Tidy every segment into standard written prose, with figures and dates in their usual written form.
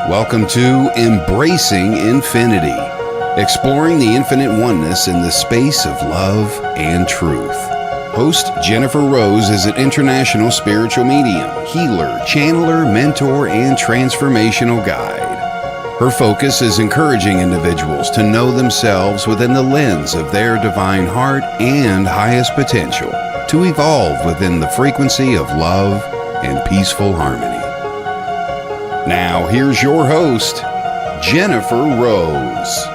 Welcome to Embracing Infinity, exploring the infinite oneness in the space of love and truth. Host Jennifer Rose is an international spiritual medium, healer, channeler, mentor, and transformational guide. Her focus is encouraging individuals to know themselves within the lens of their divine heart and highest potential, to evolve within the frequency of love and peaceful harmony. Now, here's your host, Jennifer Rose.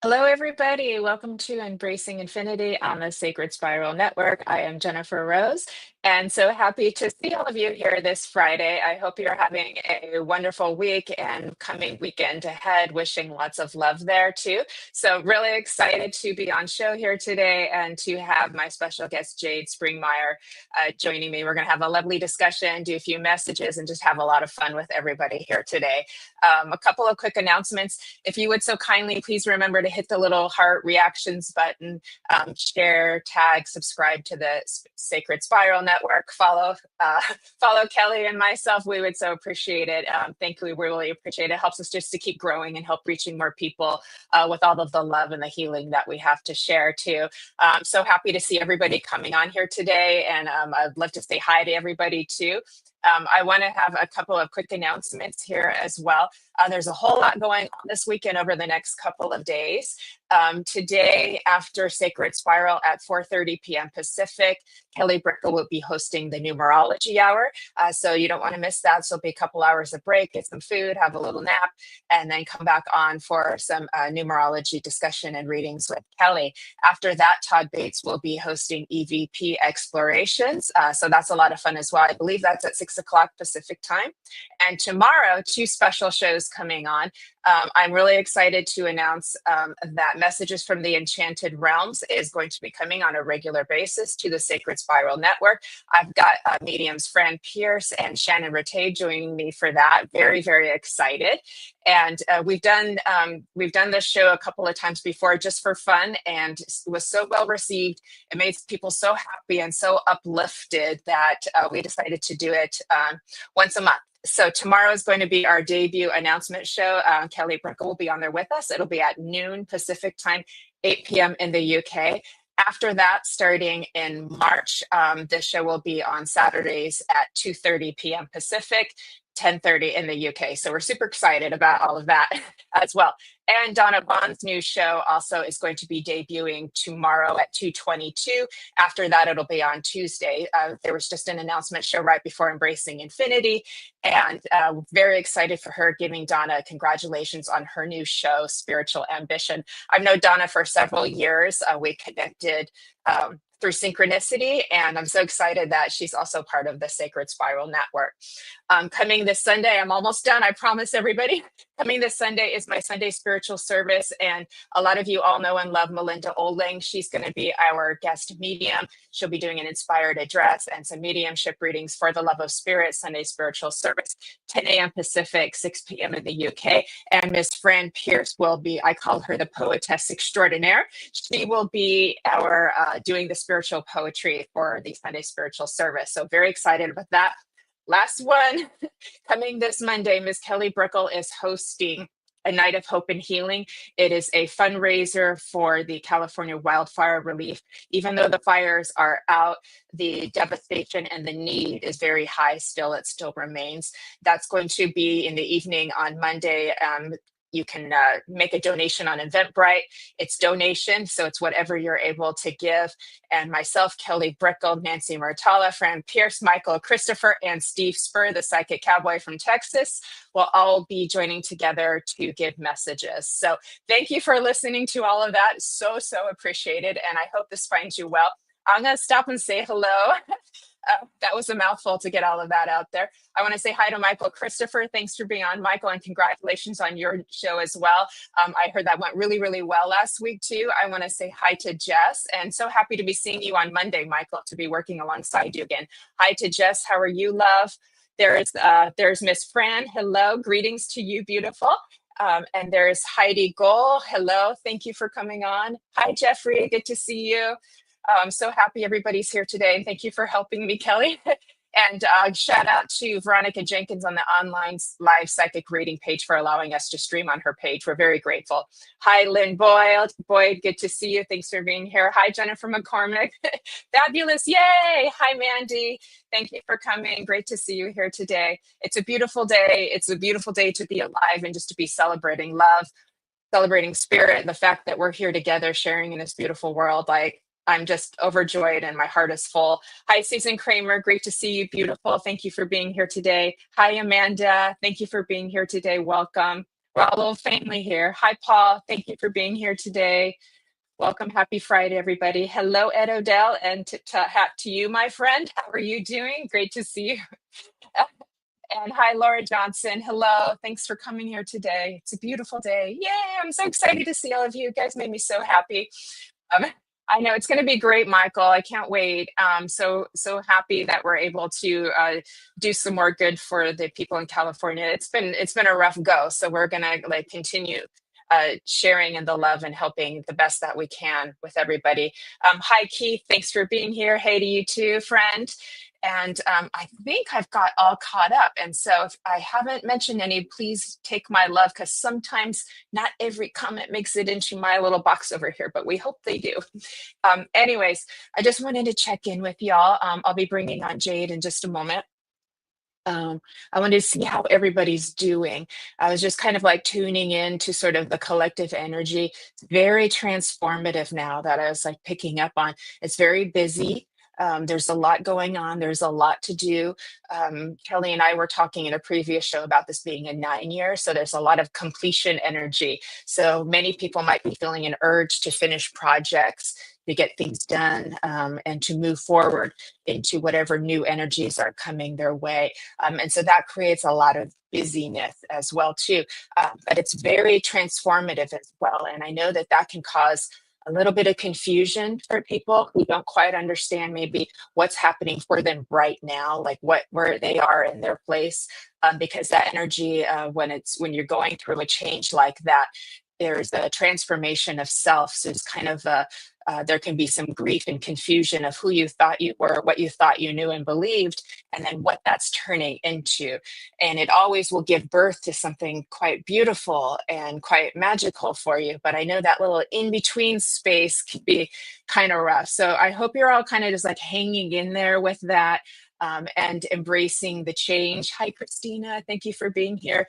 Hello, everybody. Welcome to Embracing Infinity on the Sacred Spiral Network. I am Jennifer Rose, and so happy to see all of you here this Friday. I hope you're having a wonderful week and coming weekend ahead. Wishing lots of love there, too. So really excited to be on show here today and to have my special guest, Jade Springmeyer, joining me. We're going to have a lovely discussion, do a few messages, and just have a lot of fun with everybody here today. A couple of quick announcements. If you would so kindly, please remember to hit the little heart reactions button, share, tag, subscribe to the Sacred Spiral Network, follow Kelly and myself. We would so appreciate it. Thank you. We really appreciate it. It helps us just to keep growing and help reaching more people with all of the love and the healing that we have to share too. So happy to see everybody coming on here today. And I'd love to say hi to everybody too. I want to have a couple of quick announcements here as well. There's a whole lot going on this weekend over the next couple of days. Today, after Sacred Spiral at 4:30 p.m. Pacific, Kelly Brickle will be hosting the numerology hour. So you don't want to miss that. So it'll be a couple hours of break, get some food, have a little nap, and then come back on for some numerology discussion and readings with Kelly. After that, Todd Bates will be hosting EVP Explorations. So that's a lot of fun as well. I believe that's at 6 o'clock Pacific time. And tomorrow, two special shows coming on. I'm really excited to announce that Messages from the Enchanted Realms is going to be coming on a regular basis to the Sacred Spiral Network. I've got mediums Fran Pierce and Shannon Rattay joining me for that. Very, very excited. And we've done this show a couple of times before just for fun, and it was so well received. It made people so happy and so uplifted that we decided to do it once a month. So tomorrow is going to be our debut announcement show. Kelly Brickle will be on there with us. It'll be at noon Pacific time, 8 p.m. in the UK. After that, starting in March, this show will be on Saturdays at 2:30 p.m. Pacific, 10:30 in the UK. So we're super excited about all of that as well. And Donna Bond's new show also is going to be debuting tomorrow at 2:22. After that, it'll be on Tuesday. There was just an announcement show right before Embracing Infinity, and very excited for her, giving Donna congratulations on her new show, Spiritual Ambition. I've known Donna for several years. We connected through synchronicity, and I'm so excited that she's also part of the Sacred Spiral Network. Coming this Sunday, I'm almost done, I promise everybody. Coming this Sunday is my Sunday spiritual service, and a lot of you all know and love Melinda Oling. She's going to be our guest medium. She'll be doing an inspired address and some mediumship readings for the Love of Spirit Sunday spiritual service, 10 a.m. Pacific, 6 p.m. in the UK. And Miss Fran Pierce will be, I call her the poetess extraordinaire. She will be our doing the spiritual poetry for the Sunday spiritual service. So very excited about that. Last one, coming this Monday, Ms. Kelly Brickle is hosting a Night of Hope and Healing. It is a fundraiser for the California wildfire relief. Even though the fires are out, the devastation and the need is very high still. It still remains. That's going to be in the evening on Monday. You can make a donation on Eventbrite. It's donation, so it's whatever you're able to give. And myself, Kelly Brickle, Nancy Murtala, Fran Pierce, Michael Christopher, and Steve Spur, the Psychic Cowboy from Texas, will all be joining together to give messages. So thank you for listening to all of that. So appreciated, and I hope this finds you well. I'm going to stop and say hello. That was a mouthful to get all of that out there. I want to say hi to Michael Christopher. Thanks for being on, Michael, and congratulations on your show as well. I heard that went really, really well last week, too. I want to say hi to Jess, and so happy to be seeing you on Monday, Michael, to be working alongside you again. Hi to Jess. How are you, love? There's Miss Fran. Hello. Greetings to you, beautiful. And there's Heidi Gohl. Hello, thank you for coming on. Hi, Jeffrey, good to see you. I'm so happy everybody's here today. And thank you for helping me, Kelly. And shout out to Veronica Jenkins on the online live psychic reading page for allowing us to stream on her page. We're very grateful. Hi, Lynn Boyd. Boyd, good to see you. Thanks for being here. Hi, Jennifer McCormick. Fabulous. Yay. Hi, Mandy. Thank you for coming. Great to see you here today. It's a beautiful day. It's a beautiful day to be alive and just to be celebrating love, celebrating spirit, and the fact that we're here together sharing in this beautiful world. Like, I'm just overjoyed and my heart is full. Hi, Susan Kramer. Great to see you. Beautiful. Thank you for being here today. Hi, Amanda. Thank you for being here today. Welcome. We're all a little family here. Hi, Paul. Thank you for being here today. Welcome. Happy Friday, everybody. Hello, Ed Odell, and hat to you, my friend. How are you doing? Great to see you. And hi, Laura Johnson. Hello. Thanks for coming here today. It's a beautiful day. Yay. I'm so excited to see all of you. You guys made me so happy. Um, I know it's going to be great, Michael. I can't wait. So happy that we're able to do some more good for the people in California. It's been a rough go, so we're going to like continue sharing in the love and helping the best that we can with everybody. Hi, Keith. Thanks for being here. Hey to you too, friend. And I think I've got all caught up. And so if I haven't mentioned any, please take my love, because sometimes not every comment makes it into my little box over here, but we hope they do. Anyways, I just wanted to check in with y'all. I'll be bringing on Jade in just a moment. I wanted to see how everybody's doing. I was just kind of like tuning in to sort of the collective energy. It's very transformative now that I was like picking up on. It's very busy. There's a lot going on. There's a lot to do. Kelly and I were talking in a previous show about this being a 9-year. So there's a lot of completion energy. So many people might be feeling an urge to finish projects, to get things done, and to move forward into whatever new energies are coming their way. And so that creates a lot of busyness as well too. But it's very transformative as well. And I know that that can cause a little bit of confusion for people who don't quite understand maybe what's happening for them right now, like where they are in their place, because that energy, when you're going through a change like that, there's a transformation of self. So it's kind of there can be some grief and confusion of who you thought you were, what you thought you knew and believed, and then what that's turning into. And it always will give birth to something quite beautiful and quite magical for you. But I know that little in between space can be kind of rough. So I hope you're all kind of just like hanging in there with that. And embracing the change. Hi, Christina. Thank you for being here.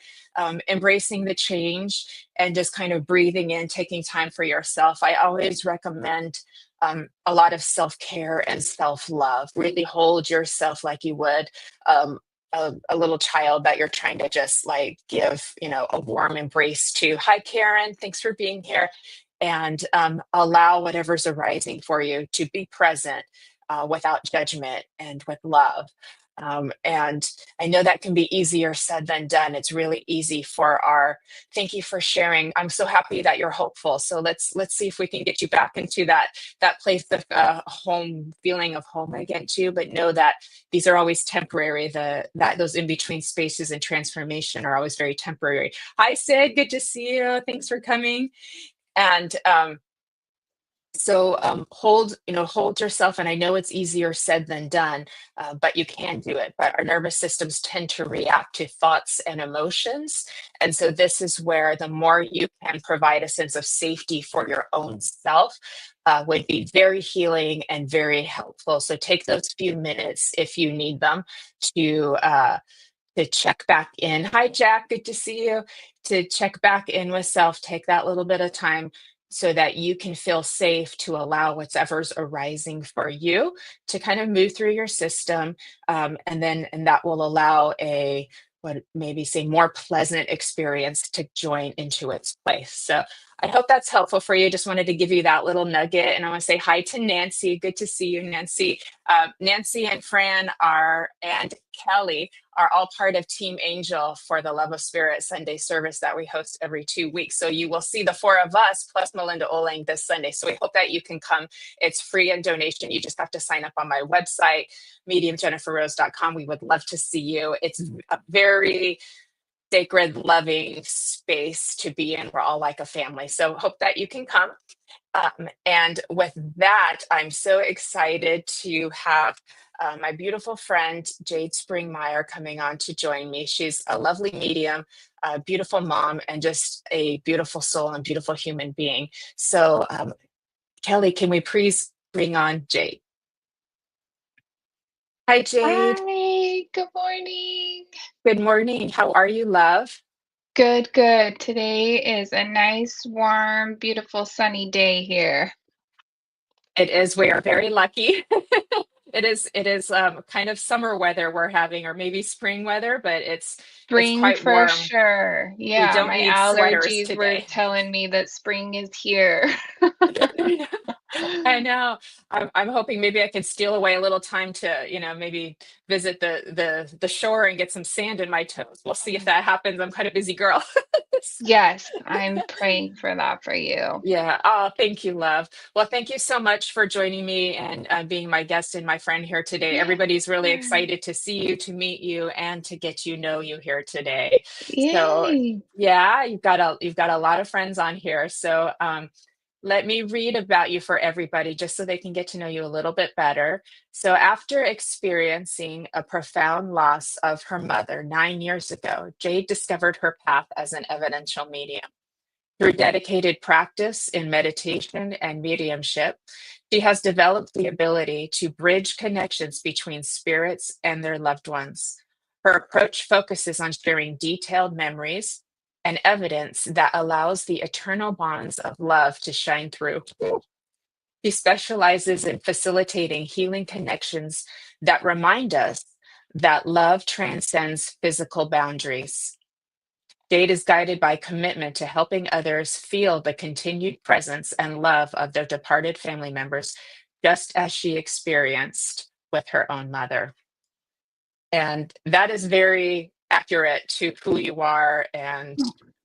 Embracing the change and just kind of breathing in, taking time for yourself. I always recommend a lot of self-care and self-love. Really hold yourself like you would a little child that you're trying to just like give, a warm embrace to. Hi, Karen. Thanks for being here. And allow whatever's arising for you to be present without judgment and with love. And I know that can be easier said than done. It's really easy thank you for sharing. I'm so happy that you're hopeful. So let's see if we can get you back into that place of home, feeling of home again too. But know that these are always temporary. Those in between spaces and transformation are always very temporary. Hi, Sid. Good to see you. Thanks for coming. And so hold yourself. And I know it's easier said than done, but you can do it. But our nervous systems tend to react to thoughts and emotions. And so this is where the more you can provide a sense of safety for your own self would be very healing and very helpful. So take those few minutes if you need them to check back in. Hi, Jack. Good to see you. To check back in with self, take that little bit of time so that you can feel safe to allow whatever's arising for you to kind of move through your system. And that will allow what maybe say more pleasant experience to join into its place. So I hope that's helpful for you. Just wanted to give you that little nugget. And I want to say hi to Nancy. Good to see you, Nancy. Nancy and Fran and Kelly are all part of Team Angel for the Love of Spirit Sunday service that we host every 2 weeks. So you will see the four of us plus Melinda Oling this Sunday. So we hope that you can come. It's free and donation. You just have to sign up on my website, mediumjenniferrose.com. We would love to see you. It's a very sacred, loving space to be in. We're all like a family. So hope that you can come. And with that, I'm so excited to have my beautiful friend Jade Springmeyer coming on to join me. She's a lovely medium, a beautiful mom, and just a beautiful soul and beautiful human being. So, Kelly, can we please bring on Jade? Hi, Jade. Hi, good morning. Good morning. How are you, love? Good, good. Today is a nice, warm, beautiful, sunny day here. It is. We are very lucky. It is kind of summer weather we're having, or maybe spring weather, but it's Spring quite for warm. sure. We Yeah, don't my need sweaters allergies were today. telling me that spring is here. I know. I'm hoping maybe I can steal away a little time to, maybe visit the shore and get some sand in my toes. We'll see if that happens. I'm quite a busy girl. Yes, I'm praying for that for you. Yeah. Oh, thank you, love. Well, thank you so much for joining me and being my guest and my friend here today. Yeah. Everybody's really excited to see you, to meet you, and to get you know you here today. So, Yay. yeah, you've got a lot of friends on here. So, let me read about you for everybody just so they can get to know you a little bit better. So, after experiencing a profound loss of her mother 9 years ago, Jade discovered her path as an evidential medium. Through dedicated practice in meditation and mediumship, she has developed the ability to bridge connections between spirits and their loved ones. Her approach focuses on sharing detailed memories and evidence that allows the eternal bonds of love to shine through. She specializes in facilitating healing connections that remind us that love transcends physical boundaries. Jade is guided by commitment to helping others feel the continued presence and love of their departed family members, just as she experienced with her own mother. And that is very accurate to who you are and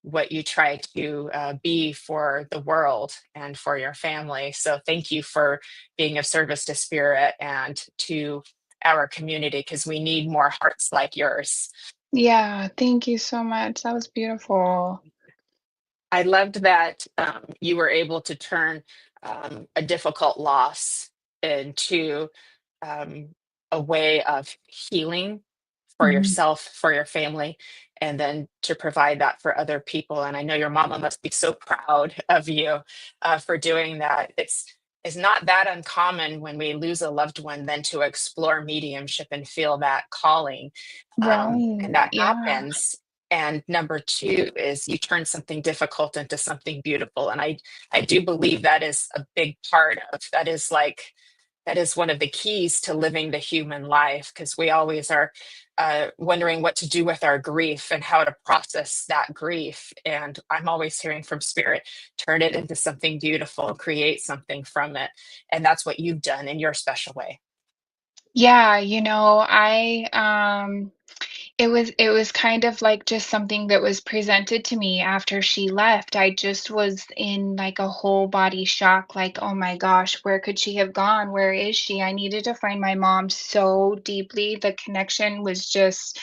what you try to be for the world and for your family. So thank you for being of service to spirit and to our community, because we need more hearts like yours. Yeah, thank you so much. That was beautiful. I loved that you were able to turn a difficult loss into um, a way of healing for Mhm. yourself, for your family, and then to provide that for other people. And I know your mama must be so proud of you for doing that. It's not that uncommon when we lose a loved one then to explore mediumship and feel that calling. Right. And that Yeah. happens. And number two is you turn something difficult into something beautiful. And I do believe that is a big part of that is one of the keys to living the human life, because we always are wondering what to do with our grief and how to process that grief. And I'm always hearing from spirit, turn it into something beautiful, create something from it. And that's what you've done in your special way. Yeah, it was kind of like just something that was presented to me after she left. I just was in like a whole body shock, like, oh my gosh, where could she have gone? Where is she? I needed to find my mom so deeply. The connection was just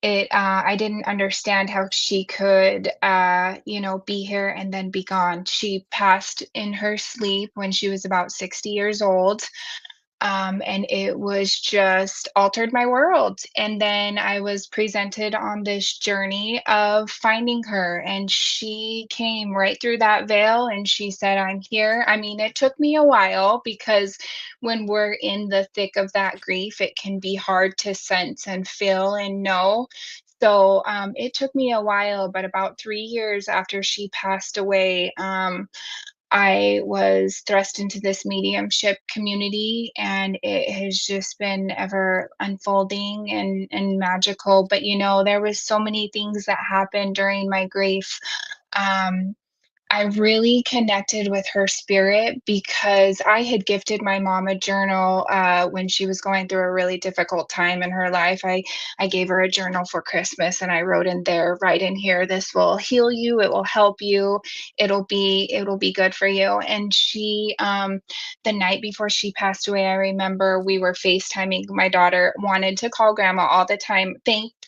I didn't understand how she could be here and then be gone. She passed in her sleep when she was about 60 years old. And it was just altered my world. And then I was presented on this journey of finding her, and she came right through that veil and she said, I'm here. I mean, it took me a while because when we're in the thick of that grief, it can be hard to sense and feel and know. So it took me a while, but about 3 years after she passed away, I was thrust into this mediumship community, and it has just been ever unfolding and magical. But there was so many things that happened during my grief. Um, I really connected with her spirit because I had gifted my mom a journal when she was going through a really difficult time in her life. I gave her a journal for Christmas, and I wrote in there, right in here, this will heal you, it will help you, it'll be good for you. And she the night before she passed away, I remember we were FaceTiming. My daughter wanted to call grandma all the time.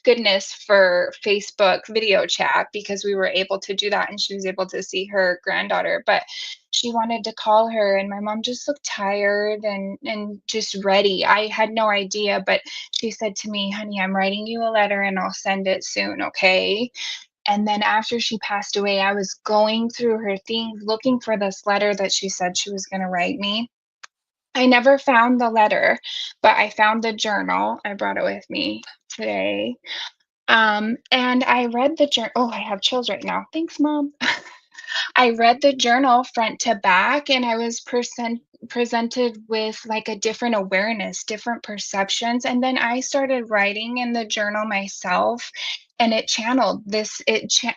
goodness for Facebook video chat because we were able to do that and she was able to see her granddaughter. But she wanted to call her and my mom just looked tired and just ready. I had no idea, but she said to me, "Honey, I'm writing you a letter and I'll send it soon, okay?" And then after she passed away, I was going through her things looking for this letter that she said she was going to write me. I never found the letter, but I found the journal. I brought it with me today. And I read the journal. Oh, I have chills right now. Thanks, Mom. I read the journal front to back and I was presented with like a different awareness, different perceptions. And then I started writing in the journal myself and it channeled this.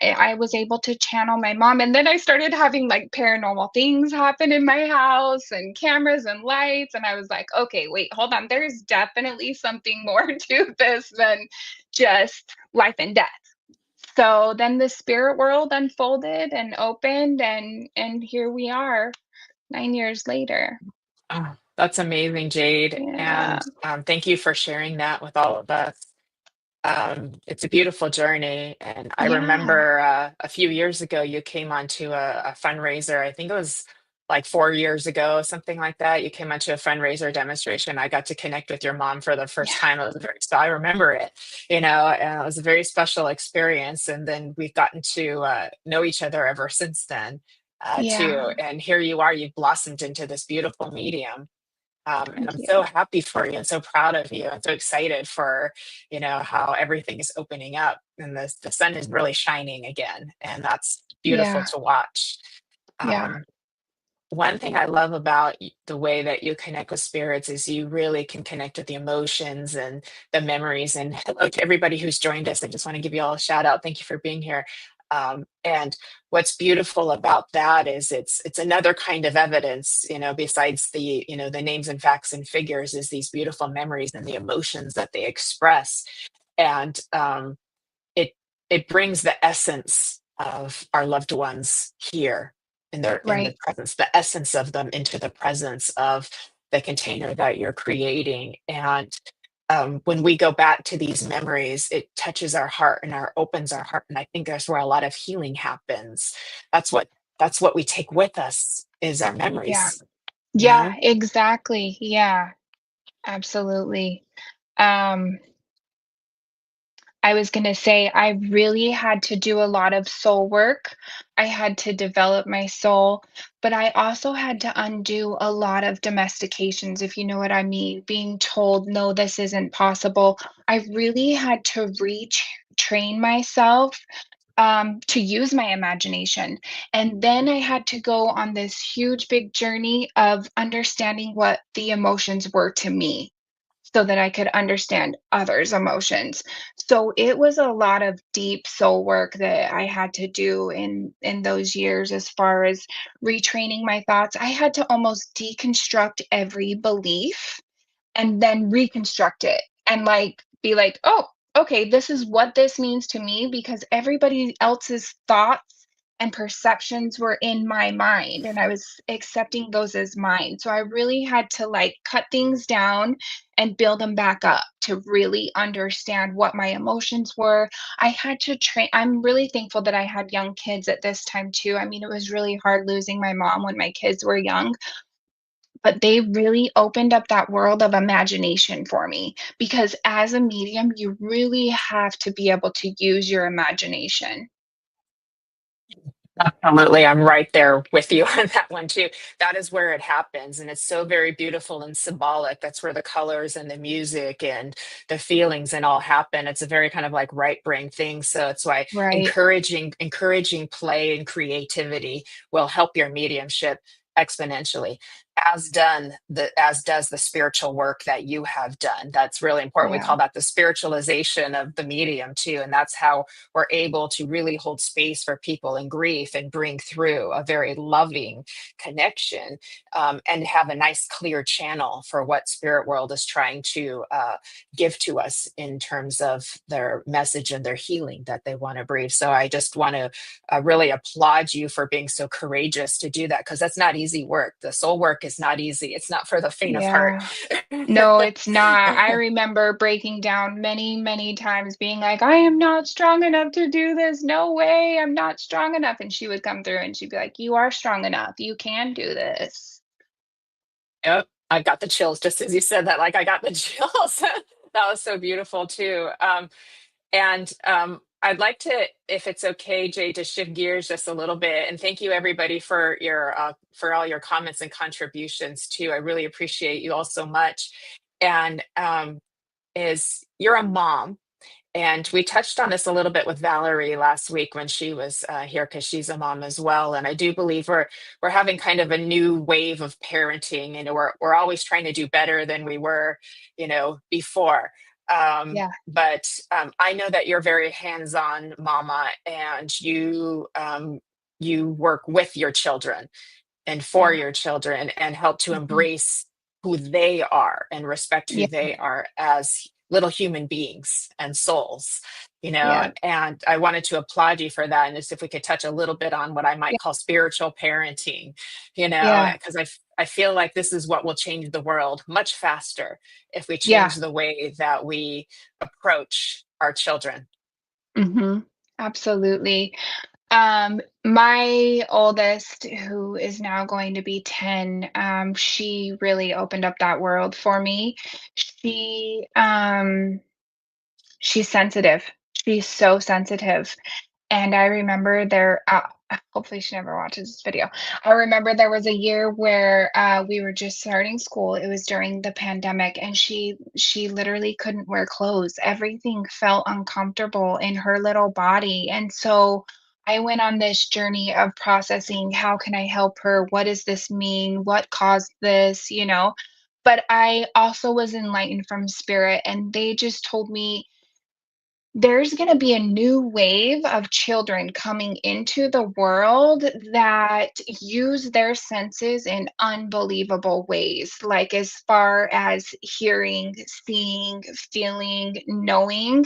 I was able to channel my mom. And then I started having like paranormal things happen in my house and cameras and lights. And I was like, okay, wait, hold on. There's definitely something more to this than just life and death. So then the spirit world unfolded and opened and here we are 9 years later. Oh, that's amazing, Jade. Yeah. And thank you for sharing that with all of us. It's a beautiful journey. And I Yeah. remember a few years ago, you came onto a fundraiser. I think it was like 4 years ago, something like that. You came onto a fundraiser demonstration. I got to connect with your mom for the Yeah. first time. It was very, so I remember it, and it was a very special experience. And then we've gotten to know each other ever since then, Yeah. too. And here you are, you've blossomed into this beautiful medium. And Thank I'm you. so happy for you and so proud of you and so excited for, how everything is opening up and the sun is really shining again. And that's beautiful Yeah. to watch. Yeah. Um, One thing I love about the way that you connect with spirits is you really can connect with the emotions and the memories. And hello to everybody who's joined us. I just want to give you all a shout out. Thank you for being here. And what's beautiful about that is it's another kind of evidence, besides the names and facts and figures, is these beautiful memories and the emotions that they express. And it it brings the essence of our loved ones here in the Right. presence, the essence of them into the presence of the container that you're creating. And when we go back to these memories, it touches our heart and our opens our heart. And I think that's where a lot of healing happens. That's what that's what we take with us is our Yeah. memories. You Yeah, know? exactly. Yeah, absolutely. Um I was going to say, I really had to do a lot of soul work. I had to develop my soul, but I also had to undo a lot of domestications, if you know what I mean, being told, no, this isn't possible. I really had to retrain myself to use my imagination. And then I had to go on this huge, big journey of understanding what the emotions were to me so that I could understand others' emotions. So it was a lot of deep soul work that I had to do in those years as far as retraining my thoughts. I had to almost deconstruct every belief and then reconstruct it and like be like, oh, okay, this is what this means to me because everybody else's thoughts and perceptions were in my mind and I was accepting those as mine. So I really had to like cut things down and build them back up to really understand what my emotions were. I had to train. I'm really thankful that I had young kids at this time too. I mean, it was really hard losing my mom when my kids were young, but they really opened up that world of imagination for me because as a medium, you really have to be able to use your imagination. Absolutely. I'm right there with you on that one too. That is where it happens. And it's so very beautiful and symbolic. That's where the colors and the music and the feelings and all happen. It's a very kind of like right brain thing. So it's why Right. encouraging play and creativity will help your mediumship exponentially, as does the spiritual work that you have done. That's really important. We Yeah. call that the spiritualization of the medium too. And that's how we're able to really hold space for people in grief and bring through a very loving connection, and have a nice clear channel for what spirit world is trying to give to us in terms of their message and their healing that they want to breathe. So I just want to really applaud you for being so courageous to do that because that's not easy work. The soul work is not easy. It's not for the faint of heart. Yeah. No, it's not. I remember breaking down many, many times being like, "I am not strong enough to do this. No way. I'm not strong enough." And she would come through and she'd be like, "You are strong enough. You can do this." Yep. I got the chills just as you said that. Like I got the chills. That was so beautiful too. And I'd like to, if it's okay, Jay, to shift gears just a little bit. And thank you everybody for all your comments and contributions too. I really appreciate you all so much. And is you're a mom. And we touched on this a little bit with Valerie last week when she was here because she's a mom as well. And I do believe we're having kind of a new wave of parenting, and we're always trying to do better than we were, before. Yeah. But I know that you're very hands-on mama, and you work with your children and for Yeah. your children and help to Mhm. embrace who they are and respect who Yeah. they are as little human beings and souls, Yeah. and I wanted to applaud you for that. And just if we could touch a little bit on what I might Yeah. call spiritual parenting, Yeah. because I feel like this is what will change the world much faster if we Yeah. change the way that we approach our children. Mhm. Absolutely. My oldest, who is now going to be 10, she really opened up that world for me. She, she's sensitive. She's so sensitive. And I remember hopefully she never watches this video. I remember there was a year where we were just starting school. It was during the pandemic, and she literally couldn't wear clothes. Everything felt uncomfortable in her little body. And so I went on this journey of processing, how can I help her? What does this mean? What caused this? But I also was enlightened from spirit, and they just told me there's going to be a new wave of children coming into the world that use their senses in unbelievable ways, like as far as hearing, seeing, feeling, knowing.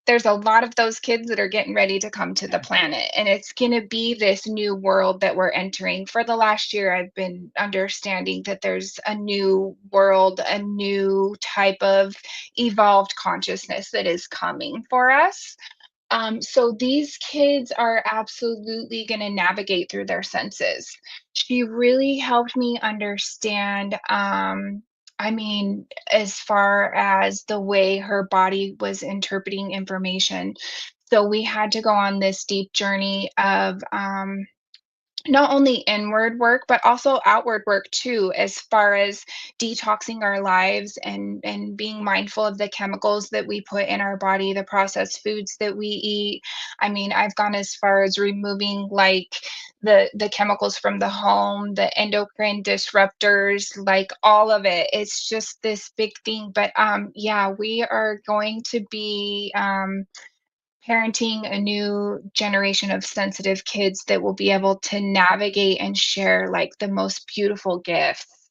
There's a lot of those kids that are getting ready to come to the planet, and it's going to be this new world that we're entering. For the last year I've been understanding that there's a new world, a new type of evolved consciousness that is coming for us. So these kids are absolutely going to navigate through their senses. She really helped me understand, I mean, as far as the way her body was interpreting information. So we had to go on this deep journey of not only inward work but also outward work too, as far as detoxing our lives and being mindful of the chemicals that we put in our body, the processed foods that we eat. I mean, I've gone as far as removing like the chemicals from the home, the endocrine disruptors, like all of it. It's just this big thing. But yeah, we are going to be parenting a new generation of sensitive kids that will be able to navigate and share like the most beautiful gifts.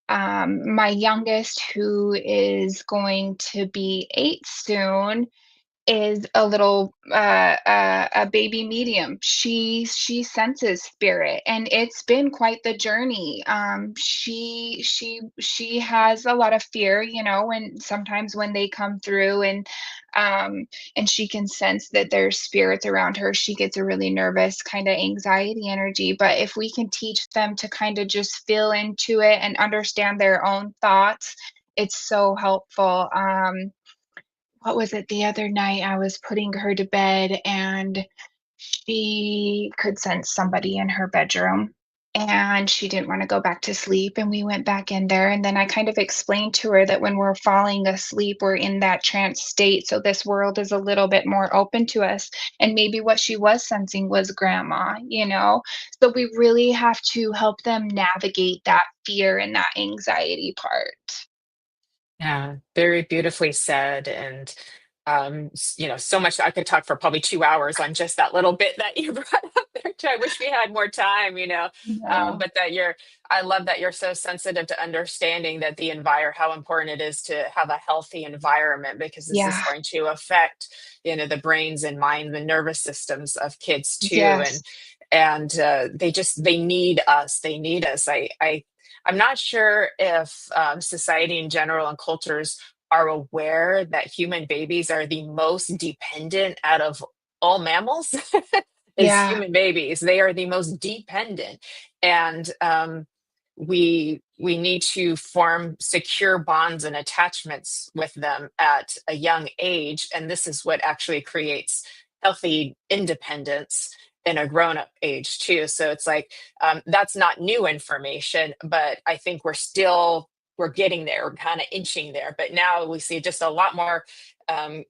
My youngest, who is going to be 8 soon, is a little a baby medium. She senses spirit, and it's been quite the journey. She has a lot of fear, when sometimes when they come through and she can sense that there's spirits around her, she gets a really nervous kind of anxiety energy. But if we can teach them to kind of just feel into it and understand their own thoughts, it's so helpful. What was it the other night? I was putting her to bed and she could sense somebody in her bedroom and she didn't want to go back to sleep. And we went back in there. And then I kind of explained to her that when we're falling asleep, we're in that trance state. So this world is a little bit more open to us. And maybe what she was sensing was grandma. So we really have to help them navigate that fear and that anxiety part. Yeah, very beautifully said. And, so much I could talk for probably 2 hours on just that little bit that you brought up there too. I wish we had more time, No. but I love that you're so sensitive to understanding that how important it is to have a healthy environment because this is Yeah. going to affect, the brains and minds and nervous systems of kids too. Yes. and they need us. They need us. I'm not sure if society in general and cultures are aware that human babies are the most dependent out of all mammals. Is Yeah. human babies. They are the most dependent, and we need to form secure bonds and attachments with them at a young age, and this is what actually creates healthy independence in a grown-up age too. So it's like, that's not new information, but I think we're getting there. We're kind of inching there, but now we see just a lot more um,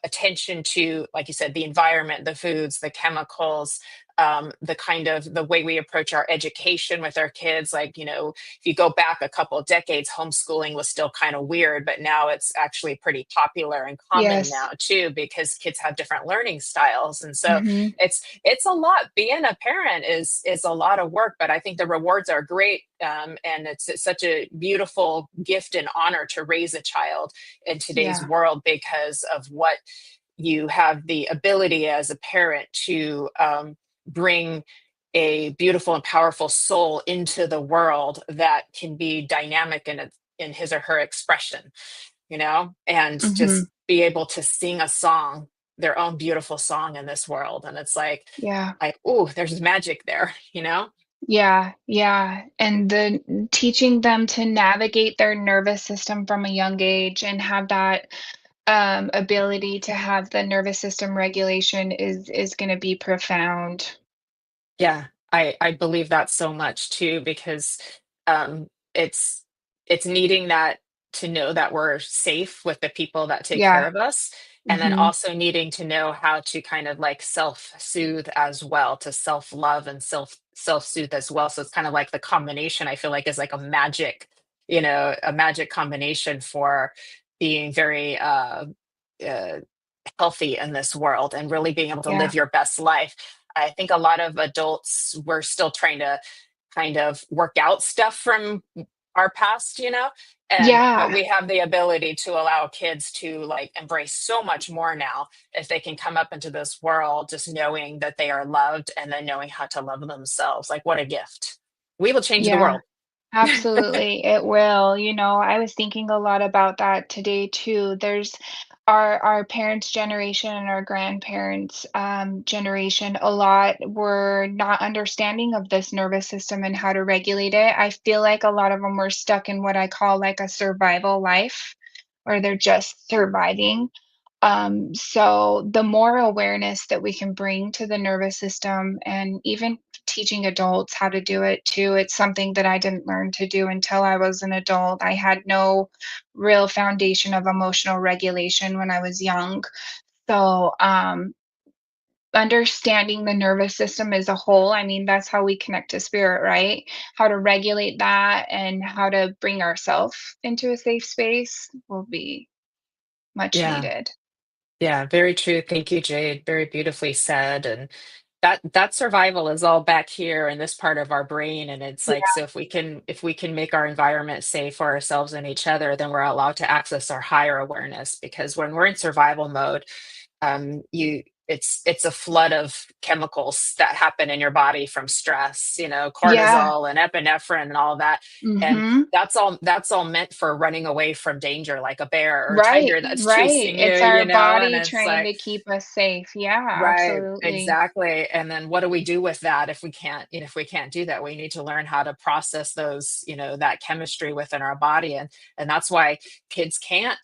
attention to, like you said, the environment, the foods, the chemicals, the kind of the way we approach our education with our kids. Like, if you go back a couple of decades, homeschooling was still kind of weird, but now it's actually pretty popular and common Yes. now too, because kids have different learning styles. And so Hmm. it's a lot. Being a parent is a lot of work, but I think the rewards are great. And it's such a beautiful gift and honor to raise a child in today's Yeah. world, because of what you have the ability as a parent to bring a beautiful and powerful soul into the world that can be dynamic in his or her expression, and Hmm. just be able to sing a song, their own beautiful song in this world. And it's Yeah. like, oh, there's magic there. Yeah, yeah. And the teaching them to navigate their nervous system from a young age and have that ability to have the nervous system regulation is going to be profound. Yeah, I believe that so much too, because um it's it's needing that, to know that we're safe with the people that take care Yeah. of us, and then Hmm. also needing to know how to kind of like self-soothe as well, to self-love and self-soothe as well. So it's kind of like the combination, I feel like, is like a magic combination for being very uh healthy in this world and really being able to Yeah. live your best life. I think a lot of adults, we're still trying to kind of work out stuff from our past, and but Yeah. we have the ability to allow kids to like embrace so much more now, if they can come up into this world just knowing that they are loved, and then knowing how to love themselves. Like, what a gift. We will change the Yeah. world. Absolutely, it will. I was thinking a lot about that today too. There's our parents' generation and our grandparents' generation. A lot were not understanding of this nervous system and how to regulate it. I feel like a lot of them were stuck in what I call like a survival life, where they're just surviving. So the more awareness that we can bring to the nervous system and even teaching adults how to do it too, it's something that I didn't learn to do until I was an adult. I had no real foundation of emotional regulation when I was young. So, understanding the nervous system as a whole, I mean, that's how we connect to spirit, right? How to regulate that and how to bring ourselves into a safe space will be much Yeah. needed. Yeah, very true. Thank you, Jade. Very beautifully said. And that survival is all back here in this part of our brain. And it's like, so if we can make our environment safe for ourselves and each other, then we're allowed to access our higher awareness. Because when we're in survival mode, you it's a flood of chemicals that happen in your body from stress, Yeah. cortisol and epinephrine and all that. And Mhm. that's all meant for running away from danger, like a bear or a Right, tiger that's right. chasing you, It's our and body it's trying like, to keep us safe. Yeah, right, absolutely. exactly. And then what do we do with that if we can't, if we can't do that? We need to learn how to process those, that chemistry within our body. And that's why kids can't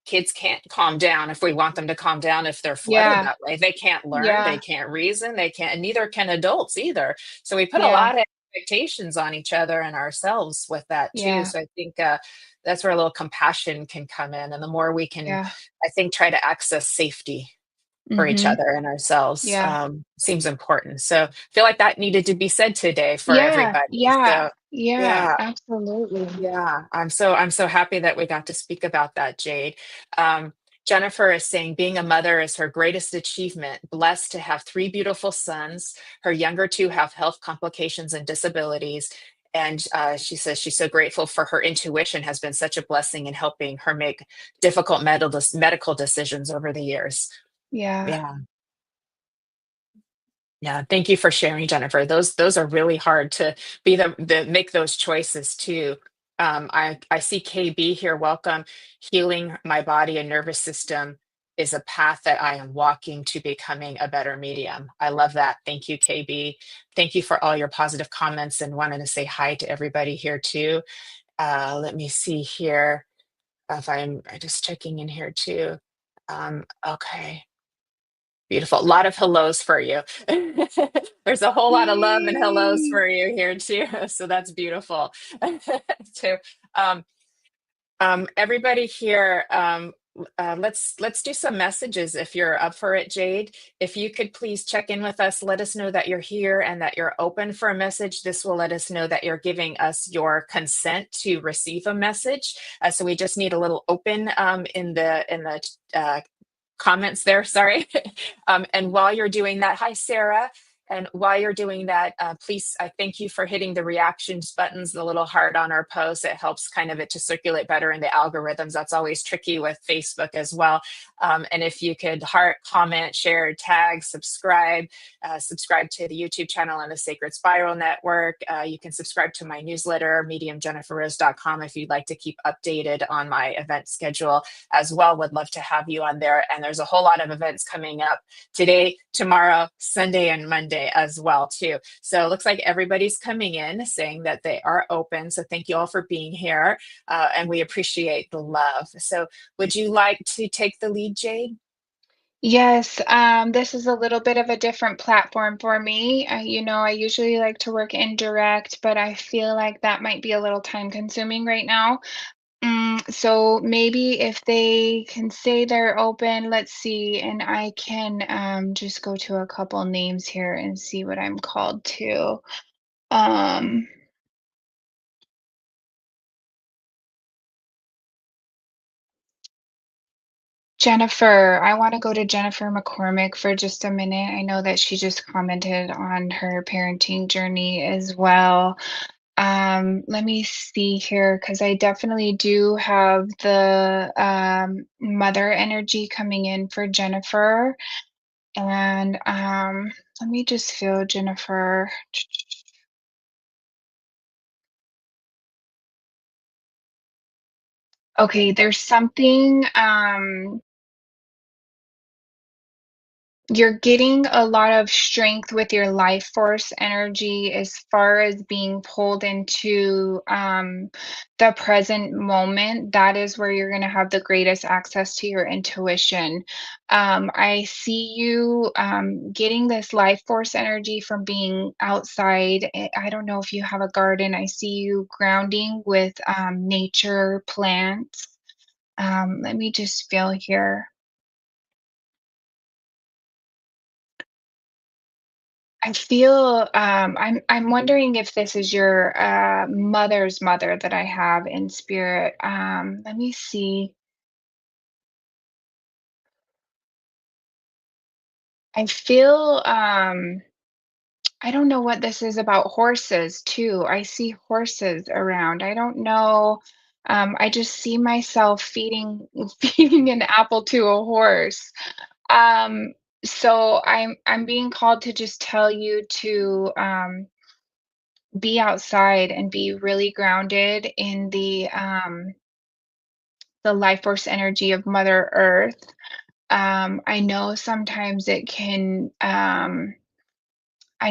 kids can't calm down if we want them to calm down, if they're flooded Yeah, that way. They can't learn, they yeah, can't reason, they can't, and neither can adults either. So we put a yeah, lot of expectations on each other and ourselves with that too. yeah, So I think that's where a little compassion can come in. And the more we can, yeah. I think, try to access safety for each Mhm. other and ourselves, Yeah. seems important. So I feel like that needed to be said today for Yeah, everybody. yeah, So yeah, yeah, absolutely. yeah, I'm so happy that we got to speak about that, Jade. Um, Jennifer is saying being a mother is her greatest achievement. Blessed to have three beautiful sons. Her younger two have health complications and disabilities. And she says she's so grateful for her intuition, has been such a blessing in helping her make difficult medical decisions over the years. Yeah. Yeah. Yeah, thank you for sharing, Jennifer. Those are really hard to be the make those choices too. I see KB here. Welcome. Healing my body and nervous system is a path that I am walking to becoming a better medium. I love that. Thank you, KB. Thank you for all your positive comments and wanted to say hi to everybody here too. Let me see here if I'm just checking in here too. Okay. Beautiful. A lot of hellos for you. There's a whole lot of love and hellos Yay! for you here too. So that's beautiful. too. Um, Everybody here, let's do some messages if you're up for it, Jade. If you could please check in with us, let us know that you're here and that you're open for a message. This will let us know that you're giving us your consent to receive a message. So we just need a little open in the comments there, sorry. And while you're doing that, hi, Sarah. And while you're doing that, please, I thank you for hitting the reactions buttons, the little heart on our post. It helps kind of it to circulate better in the algorithms. That's always tricky with Facebook as well. And if you could heart, comment, share, tag, subscribe to the YouTube channel and the Sacred Spiral Network. You can subscribe to my newsletter, mediumjenniferrose.com, if you'd like to keep updated on my event schedule as well. Would love to have you on there. And there's a whole lot of events coming up today, tomorrow, Sunday, and Monday as well too. So it looks like everybody's coming in saying that they are open. So thank you all for being here. And we appreciate the love. So would you like to take the lead, Jade? Yes, this is a little bit of a different platform for me. I usually like to work indirect, but I feel like that might be a little time consuming right now. So maybe if they can say they're open, let's see, and I can just go to a couple names here and see what I'm called to. Um, Jennifer, I want to go to Jennifer McCormick for just a minute. I know that she just commented on her parenting journey as well. Let me see here because I definitely do have the mother energy coming in for Jennifer. And let me just feel Jennifer. Okay, there's something you're getting a lot of strength with your life force energy as far as being pulled into the present moment. That is where you're going to have the greatest access to your intuition. I see you getting this life force energy from being outside. I don't know if you have a garden. I see you grounding with nature, plants. Let me just feel here. I feel, I'm wondering if this is your, mother's mother that I have in spirit. Let me see. I feel, I don't know what this is about horses too. I see horses around. I don't know. I just see myself feeding feeding an apple to a horse. Um, so I'm being called to just tell you to, be outside and be really grounded in the life force energy of Mother Earth. I know sometimes it can I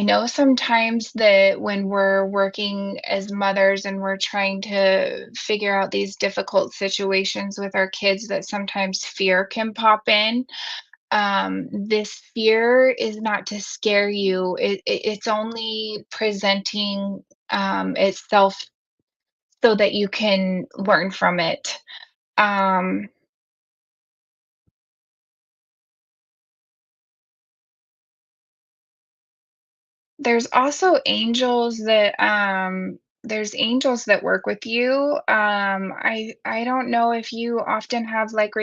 know sometimes that when we're working as mothers and we're trying to figure out these difficult situations with our kids that sometimes fear can pop in. This fear is not to scare you. It's only presenting itself so that you can learn from it. Um, there's also there's angels that work with you. I don't know if you often have like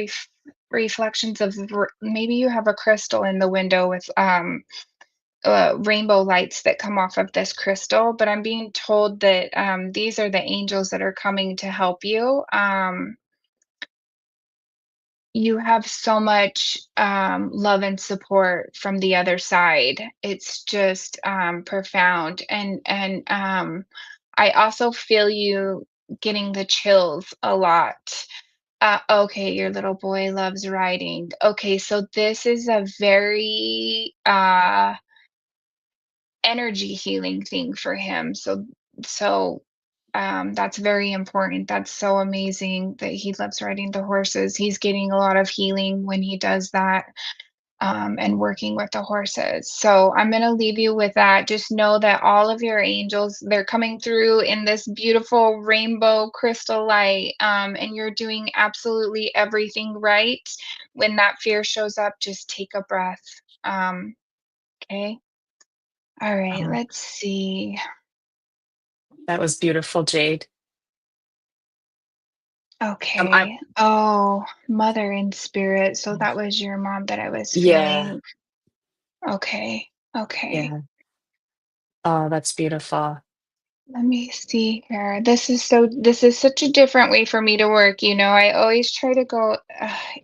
reflections of maybe you have a crystal in the window with rainbow lights that come off of this crystal, but I'm being told that these are the angels that are coming to help you. you have so much love and support from the other side. It's just profound, and I also feel you getting the chills a lot. Okay, your little boy loves riding. Okay, so this is a very energy healing thing for him. So that's very important. That's so amazing that he loves riding the horses. He's getting a lot of healing when he does that, and working with the horses. So I'm going to leave you with that. Just know that all of your angels, they're coming through in this beautiful rainbow crystal light, and you're doing absolutely everything right. When that fear shows up, just take a breath. Okay. All right. Oh, Let's see. that was beautiful, Jade. I Okay. Oh, mother in spirit. So that was your mom that I was yeah, feeling. Okay. Okay. yeah. Oh, that's beautiful. Let me see here. This is such a different way for me to work, you know. I always try to go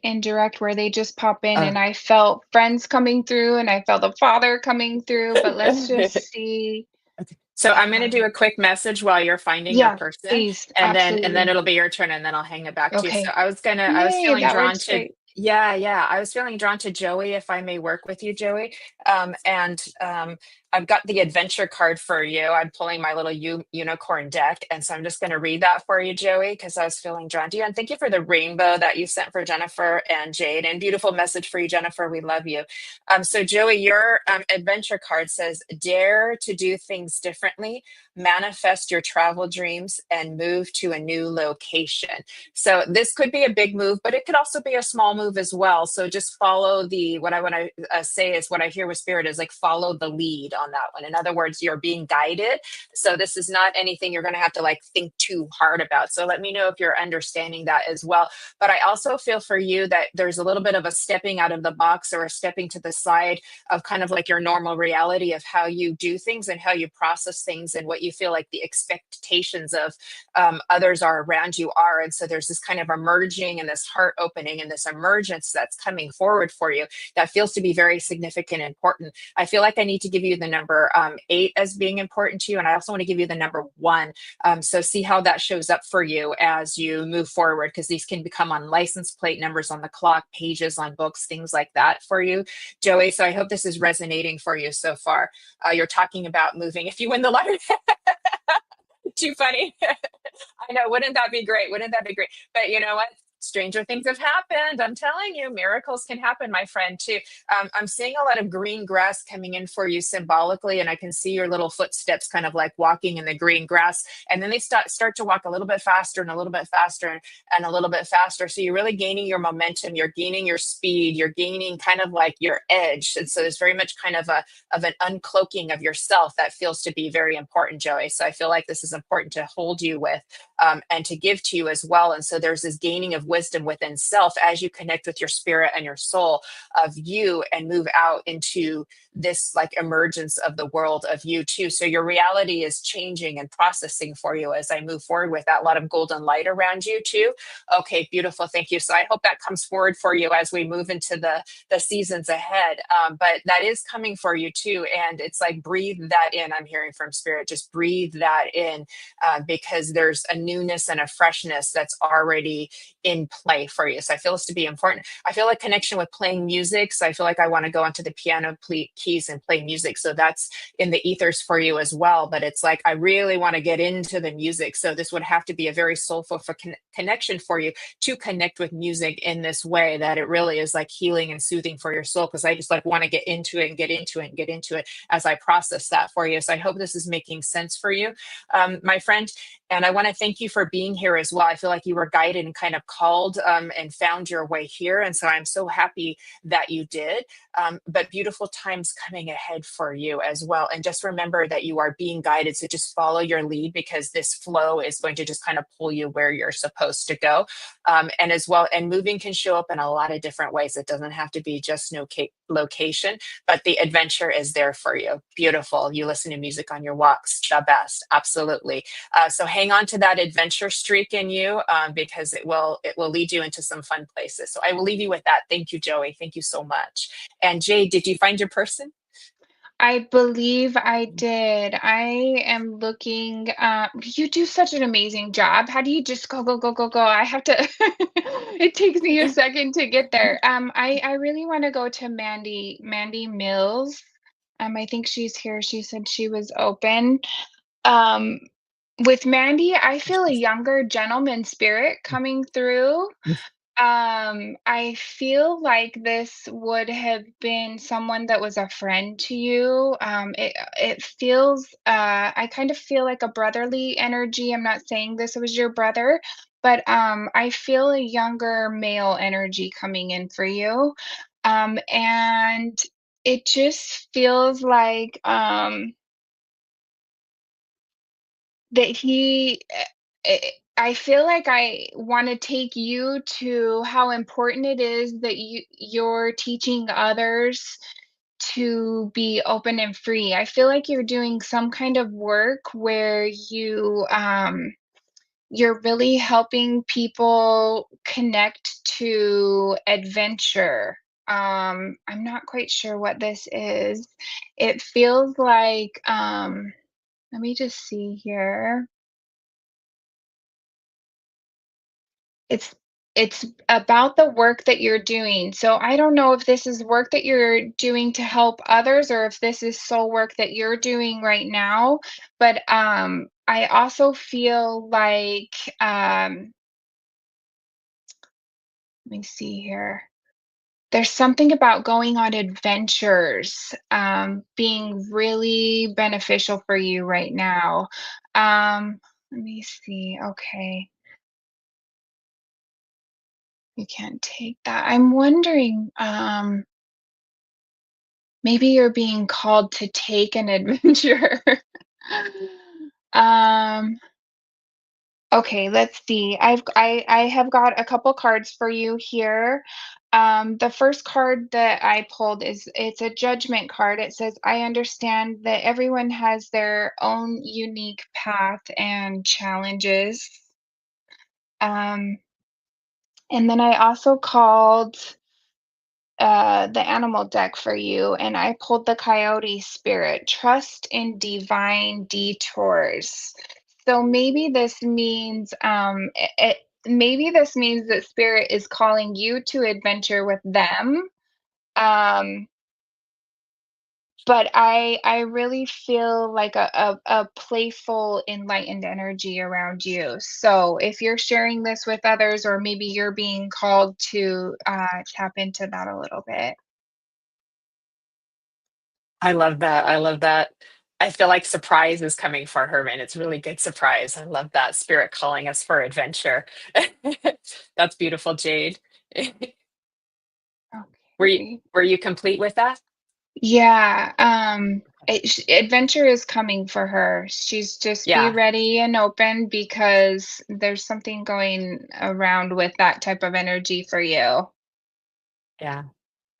indirect where they just pop in, Uh, and I felt friends coming through and I felt the father coming through, but let's just see. So I'm going to do Um a quick message while you're finding your yeah, person, please. and then Absolutely. it'll be your turn, and then I'll hang it back to you. So Okay. I was Yay, feeling that drawn works to, great. yeah, yeah, I was feeling drawn to Joey, if I may work with you, Joey. And I've got the adventure card for you. I'm pulling my little unicorn deck, and so I'm just going to read that for you, Joey, because I was feeling drawn to you. And thank you for the rainbow that you sent for Jennifer and Jade, and beautiful message for you, Jennifer. We love you. So Joey, your adventure card says, "Dare to do things differently, manifest your travel dreams, and move to a new location." So this could be a big move, but it could also be a small move as well. So just follow what I want to say is what I hear with spirit is like follow the lead on that one. In other words, you're being guided. So this is not anything you're going to have to like think too hard about. So let me know if you're understanding that as well. But I also feel for you that there's a little bit of a stepping out of the box or a stepping to the side of kind of like your normal reality of how you do things and how you process things and what you feel like the expectations of others are around you are. And so there's this kind of emerging and this heart opening and this emergence that's coming forward for you that feels to be very significant and important. I feel like I need to give you the number 8 as being important to you. And I also want to give you the number 1. So see how that shows up for you as you move forward, because these can become on license plate numbers on the clock, pages on books, things like that for you, Joey. So I hope this is resonating for you so far. You're talking about moving. If you win the lottery, too funny. I know. Wouldn't that be great? Wouldn't that be great? But you know what? Stranger things have happened. I'm telling you, miracles can happen, my friend, too. I'm seeing a lot of green grass coming in for you symbolically, and I can see your little footsteps kind of like walking in the green grass. And then they start to walk a little bit faster and a little bit faster and a little bit faster. So you're really gaining your momentum, you're gaining your speed, you're gaining kind of like your edge. And so there's very much kind of an uncloaking of yourself that feels to be very important, Joey. So I feel like this is important to hold you with, and to give to you as well. And so there's this gaining of wisdom within self as you connect with your spirit and your soul of you and move out into this like emergence of the world of you too. So your reality is changing and processing for you as I move forward with that. A lot of golden light around you too. Okay, beautiful. Thank you. So I hope that comes forward for you as we move into the seasons ahead. But that is coming for you too. And it's like breathe that in. I'm hearing from spirit. Just breathe that in, because there's a newness and a freshness that's already in play for you. So I feel this to be important. I feel like connection with playing music. So I feel like I want to go onto the piano keys and play music. So that's in the ethers for you as well. But it's like I really want to get into the music. So this would have to be a very soulful connection for you to connect with music in this way that it really is like healing and soothing for your soul. Because I just like want to get into it and get into it and get into it as I process that for you. So I hope this is making sense for you, my friend. And I want to thank you for being here as well. I feel like you were guided and kind of called, and found your way here. And so I'm so happy that you did. But beautiful times coming ahead for you as well. And just remember that you are being guided. So just follow your lead, because this flow is going to just kind of pull you where you're supposed to go. And as well, and moving can show up in a lot of different ways. It doesn't have to be just location, but the adventure is there for you. Beautiful. You listen to music on your walks, the best. Absolutely. So hang on to that adventure streak in you, because it will lead you into some fun places. So I will leave you with that. Thank you, Joey. Thank you so much. And Jade, did you find your person? I believe I did. I am looking, you do such an amazing job. How do you just go, go, go, go, go? I have to, it takes me a second to get there. I really want to go to Mandy Mills. I think she's here. She said she was open. Um, with Mandy, I feel a younger gentleman spirit coming through. I feel like this would have been someone that was a friend to you. It feels, I kind of feel like a brotherly energy. I'm not saying this was your brother, but I feel a younger male energy coming in for you. And it just feels like that I feel like I wanna take you to how important it is that you're teaching others to be open and free. I feel like you're doing some kind of work where you're really helping people connect to adventure. I'm not quite sure what this is. It feels like, let me just see here. It's it's about the work that you're doing. So I don't know if this is work that you're doing to help others or if this is soul work that you're doing right now, but, I also feel like, let me see here. There's something about going on adventures, being really beneficial for you right now. Let me see, okay. You can't take that. I'm wondering, maybe you're being called to take an adventure. Um, okay, let's see. I have got a couple cards for you here. The first card that I pulled is it's a judgment card. It says, I understand that everyone has their own unique path and challenges. Um, and then I also called the animal deck for you, and I pulled the coyote spirit, trust in divine detours. So maybe this means maybe this means that spirit is calling you to adventure with them. Um, but I really feel like a playful, enlightened energy around you. So if you're sharing this with others, or maybe you're being called to tap into that a little bit. I love that. I love that. I feel like surprise is coming for her, and it's really good surprise. I love that spirit calling us for adventure. That's beautiful, Jade. Were you Okay. were you complete with that? Yeah, adventure is coming for her. She's just be Yeah, ready and open because there's something going around with that type of energy for you. yeah.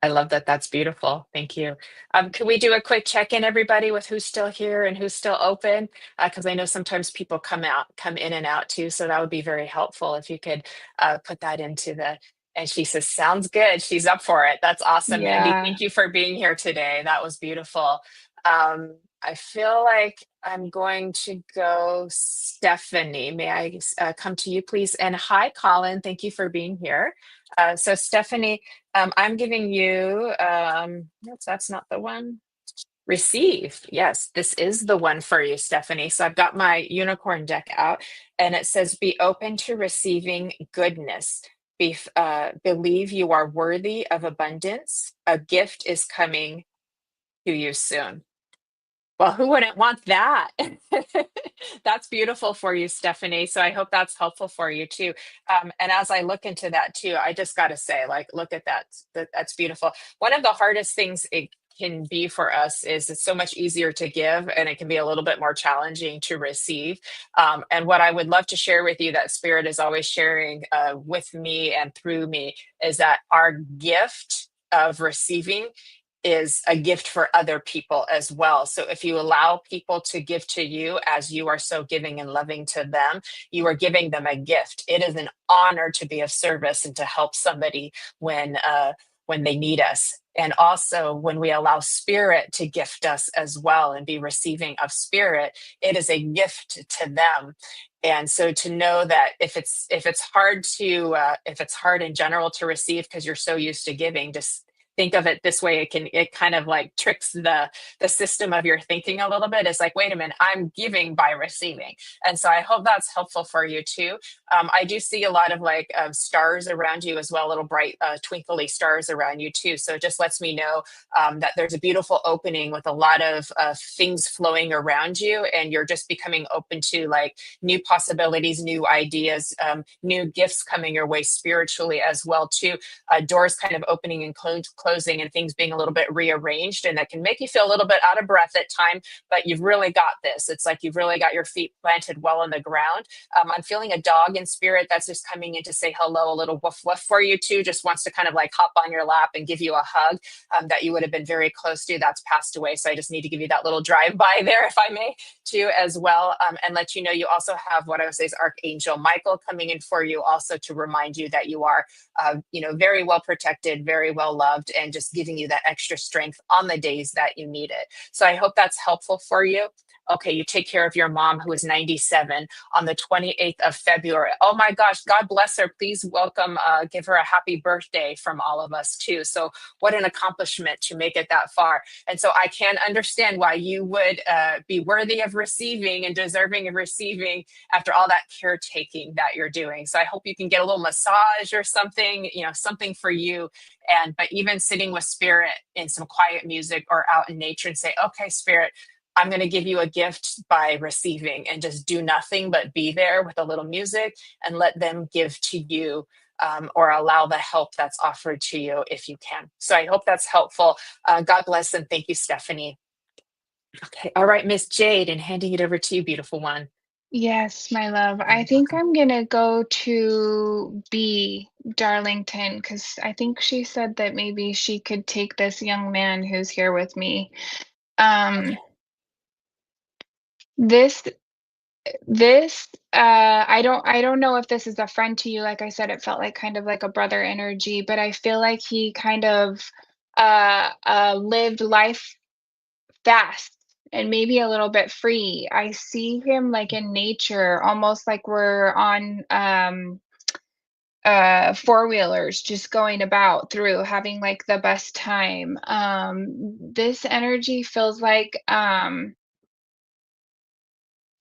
I love that. That's beautiful. Thank you. Can we do a quick check-in, everybody, with who's still here and who's still open? Because I know sometimes people come in and out too. So that would be very helpful if you could put that into the. And she says, "Sounds good." She's up for it. That's awesome, Mandy. Yeah. Thank you for being here today. That was beautiful. I feel like I'm going to go, Stephanie. May I come to you, please? And hi, Colin. Thank you for being here. So, Stephanie. I'm giving you, nope, that's not the one. Receive. Yes, this is the one for you, Stephanie. So I've got my unicorn deck out and it says, be open to receiving goodness. Believe you are worthy of abundance. A gift is coming to you soon. Well, who wouldn't want that? That's beautiful for you, Stephanie. So I hope that's helpful for you too. And as I look into that too, I just got to say, like, look at that. That's beautiful. One of the hardest things it can be for us is it's so much easier to give and it can be a little bit more challenging to receive. And what I would love to share with you that Spirit is always sharing with me and through me is that our gift of receiving is a gift for other people as well. So if you allow people to give to you as you are so giving and loving to them, you are giving them a gift. It is an honor to be of service and to help somebody when they need us. And also when we allow spirit to gift us as well and be receiving of spirit, it is a gift to them. And so to know that if it's hard to if it's hard in general to receive because you're so used to giving, just think of it this way. It kind of like tricks the system of your thinking a little bit. It's like, wait a minute, I'm giving by receiving. And so I hope that's helpful for you too. I do see a lot of like stars around you as well, little bright twinkly stars around you too. So it just lets me know that there's a beautiful opening with a lot of things flowing around you, and you're just becoming open to like new possibilities, new ideas, new gifts coming your way spiritually as well too. Doors kind of opening and closing, and things being a little bit rearranged, and that can make you feel a little bit out of breath at time, but you've really got this. It's like you've really got your feet planted well on the ground. I'm feeling a dog in spirit that's just coming in to say hello, a little woof woof for you too, just wants to kind of like hop on your lap and give you a hug that you would have been very close to. That's passed away, so I just need to give you that little drive by there, if I may, too, as well, and let you know you also have what I would say is Archangel Michael coming in for you also to remind you that you are very well protected, very well loved, and just giving you that extra strength on the days that you need it. So I hope that's helpful for you. Okay, you take care of your mom who is 97 on the 28th of February. Oh my gosh, God bless her. Please welcome, give her a happy birthday from all of us too. So what an accomplishment to make it that far. And so I can understand why you would be worthy of receiving and deserving of receiving after all that caretaking that you're doing. So I hope you can get a little massage or something, something for you. But even sitting with spirit in some quiet music or out in nature and say, okay, spirit, I'm going to give you a gift by receiving, and just do nothing but be there with a little music and let them give to you, or allow the help that's offered to you if you can. So I hope that's helpful. God bless, and thank you, Stephanie. Okay. All right, Miss Jade, and handing it over to you, beautiful one. Yes, my love. I You're think welcome. I'm gonna go to B, Darlington, because I think she said that maybe she could take this young man who's here with me. Okay. Um, this I don't know if this is a friend to you. Like I said, it felt like kind of like a brother energy, but I feel like he kind of lived life fast and maybe a little bit free. I see him like in nature, almost like we're on four-wheelers just going about through having like the best time. This energy feels like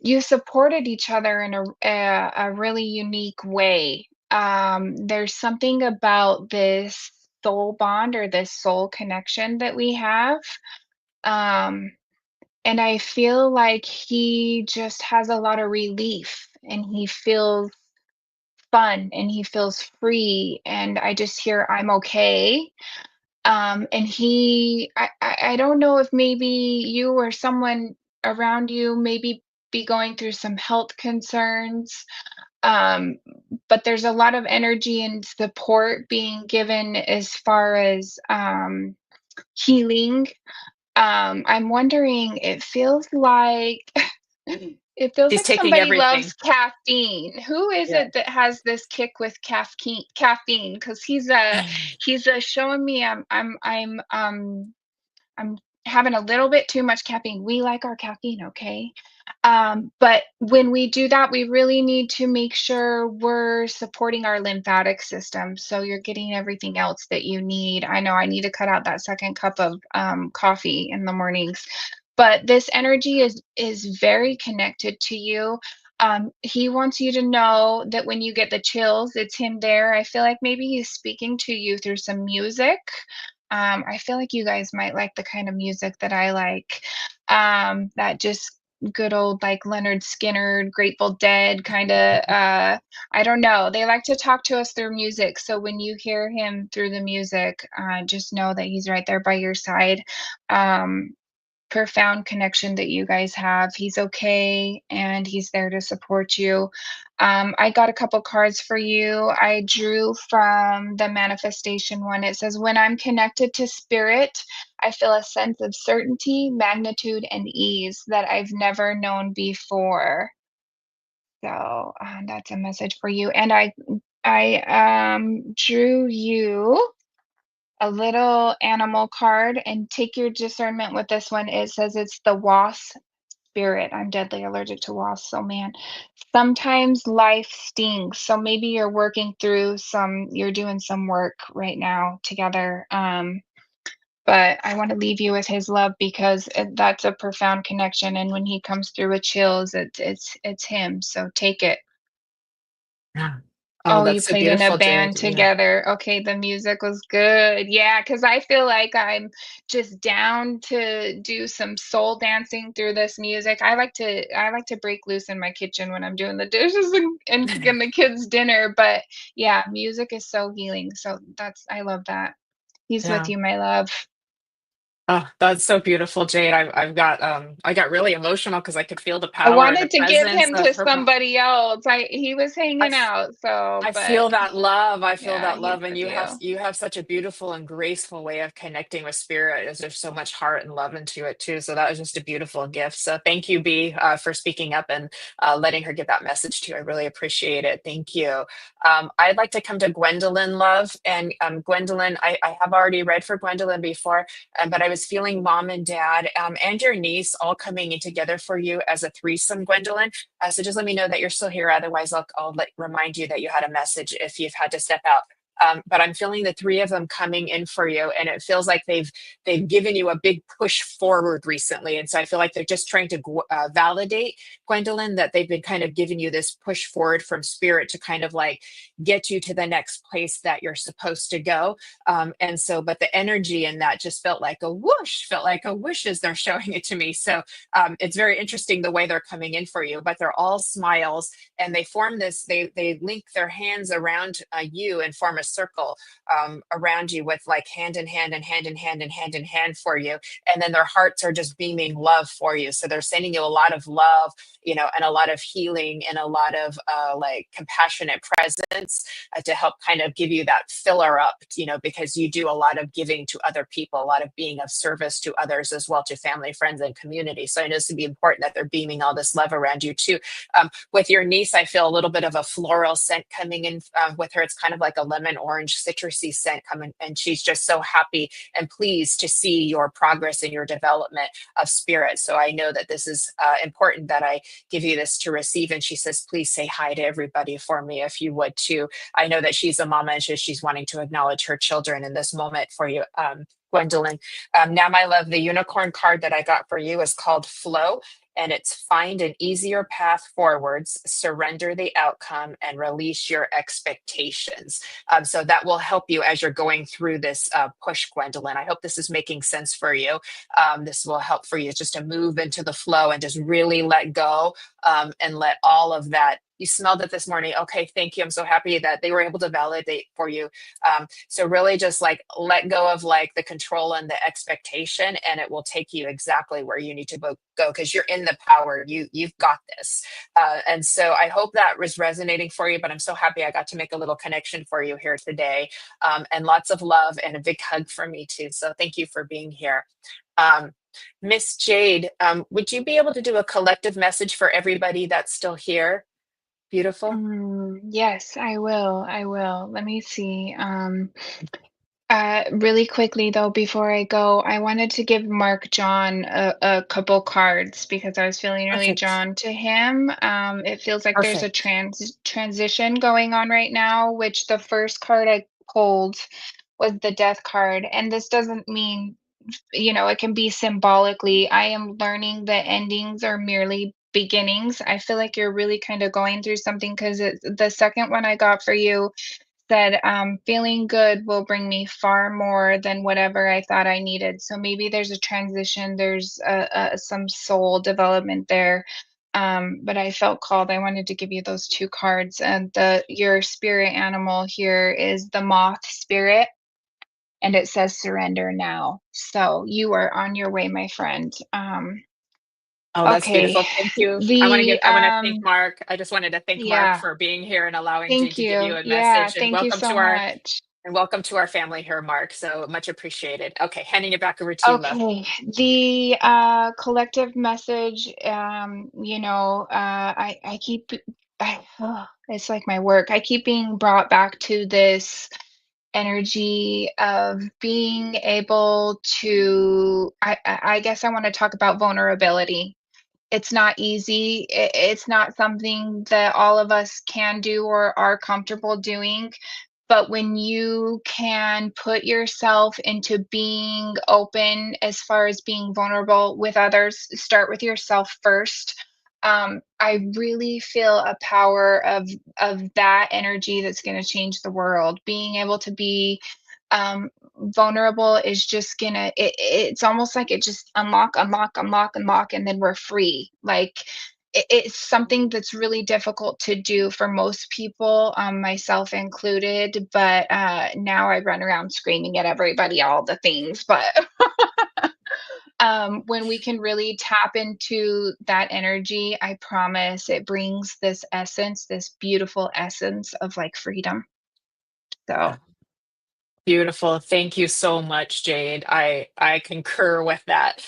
you supported each other in a really unique way. There's something about this soul bond or this soul connection that we have. Um, and I feel like he just has a lot of relief, and he feels fun, and he feels free, and I just hear, "I'm okay." And I don't know if maybe you or someone around you maybe be going through some health concerns, um, but there's a lot of energy and support being given as far as, healing. I'm wondering, it feels She's like taking somebody loves everything. caffeine. Who is Yeah. it that has this kick with caffeine? Because he's showing me I'm having a little bit too much caffeine. We like our caffeine, okay? But when we do that, we really need to make sure we're supporting our lymphatic system, so you're getting everything else that you need. I know I need to cut out that second cup of coffee in the mornings, but this energy is very connected to you. He wants you to know that when you get the chills, it's him there. I feel like maybe he's speaking to you through some music. I feel like you guys might like the kind of music that I like. That just good old like Leonard Skinner, Grateful Dead kind of I don't know. They like to talk to us through music. So when you hear him through the music, just know that he's right there by your side. Um profound connection that you guys have. He's okay, and he's there to support you. I got a couple cards for you. I drew from the manifestation one. It says, "When I'm connected to spirit, I feel a sense of certainty, magnitude, and ease that I've never known before." So that's a message for you. And I drew you a little animal card, and take your discernment with this one. It says it's the wasp spirit. I'm deadly allergic to wasps. So man, sometimes life stings. So maybe you're doing some work right now together. But I want to leave you with his love, because that's a profound connection. And when he comes through with chills, it's him. So take it. Yeah. Oh, Oh, you that's so played in a beautiful, Jade. band Yeah. together. Okay, the music was good. Yeah, because I feel like I'm just down to do some soul dancing through this music. I like to break loose in my kitchen when I'm doing the dishes and cooking the kids dinner. But yeah, music is so healing. So I love that. He's with Yeah. you, my love. Oh, that's so beautiful, Jade. I got really emotional because I could feel the I power and the wanted to give presence him of to her. somebody else. He was hanging out, so I but feel that love. I feel yeah, that he's love, and with you. you have such a beautiful and graceful way of connecting with spirit. As there's so much heart and love into it too. So that was just a beautiful gift. So thank you, B, for speaking up and letting her get that message to you. I really appreciate it. Thank you. I'd like to come to Gwendolyn, love, and Gwendolyn. I have already read for Gwendolyn before, but I was feeling mom and dad and your niece all coming in together for you as a threesome, Gwendolyn. So just let me know that you're still here. Otherwise, I'll remind you that you had a message if you've had to step out. But I'm feeling the three of them coming in for you, and it feels like they've given you a big push forward recently. And so I feel like they're just trying to validate, Gwendolyn, that they've been kind of giving you this push forward from spirit to kind of like get you to the next place that you're supposed to go. And so, but the energy in that just felt like a whoosh as they're showing it to me. So it's very interesting the way they're coming in for you, but they're all smiles, and they form this. They link their hands around you and form a circle around you with like hand in hand and hand in hand and hand in hand for you, and then their hearts are just beaming love for you. So they're sending you a lot of love, and a lot of healing and a lot of like compassionate presence to help kind of give you that filler up, because you do a lot of giving to other people, a lot of being of service to others as well, to family, friends, and community. So I know it's to be important that they're beaming all this love around you too. With your niece, I feel a little bit of a floral scent coming in with her. It's kind of like a lemon orange citrusy scent coming, and she's just so happy and pleased to see your progress and your development of spirit. So I know that this is important that I give you this to receive. And she says, please say hi to everybody for me if you would too. I know that she's a mama, and she's wanting to acknowledge her children in this moment for you, Gwendolyn. Now, my love, the unicorn card that I got for you is called Flow, and it's find an easier path forwards, surrender the outcome, and release your expectations. So that will help you as you're going through this push, Gwendolyn. I hope this is making sense for you. This will help for you just to move into the flow and just really let go, and let all of that. You smelled it this morning. Okay, thank you. I'm so happy that they were able to validate for you. So really just like let go of like the control and the expectation, and it will take you exactly where you need to go, because you're in the power. You've got this. And so I hope that was resonating for you, but I'm so happy I got to make a little connection for you here today. And lots of love and a big hug from me too. So thank you for being here. Um, Miss Jade, would you be able to do a collective message for everybody that's still here? Beautiful. Yes, I will. I will. Let me see. Really quickly though, before I go, I wanted to give Mark John a couple cards, because I was feeling really Perfect. drawn to him. It feels like there's a Perfect. transition going on right now, which the first card I pulled was the death card. And this doesn't mean, it can be symbolically. I am learning that endings are merely beginnings. I feel like you're really kind of going through something, because the second one I got for you said, feeling good will bring me far more than whatever I thought I needed. So maybe there's a transition, there's some soul development there. But I felt called. I wanted to give you those two cards. And your spirit animal here is the moth spirit. and it says surrender now. So you are on your way, my friend. Oh, that's Okay. beautiful. Thank you. The I want to thank Mark. I just wanted to thank Mark Yeah, for being here and allowing Jade thank to give you. you a Yeah, message, and thank you so much. welcome to our family here, Mark. So much appreciated. Okay, handing it back over to you, love. Okay, the collective message, I keep it's like my work. I keep being brought back to this energy of being able to I guess I want to talk about vulnerability. It's not easy. It's not something that all of us can do or are comfortable doing. But when you can put yourself into being open as far as being vulnerable with others, start with yourself first. I really feel a power of that energy that's going to change the world. Being able to be vulnerable is just gonna it's almost like it just unlock, and then we're free. Like it's something that's really difficult to do for most people, myself included, but now I run around screaming at everybody all the things. But when we can really tap into that energy, I promise it brings this essence, this beautiful essence of like freedom. So Beautiful. Thank you so much, Jade. I concur with that.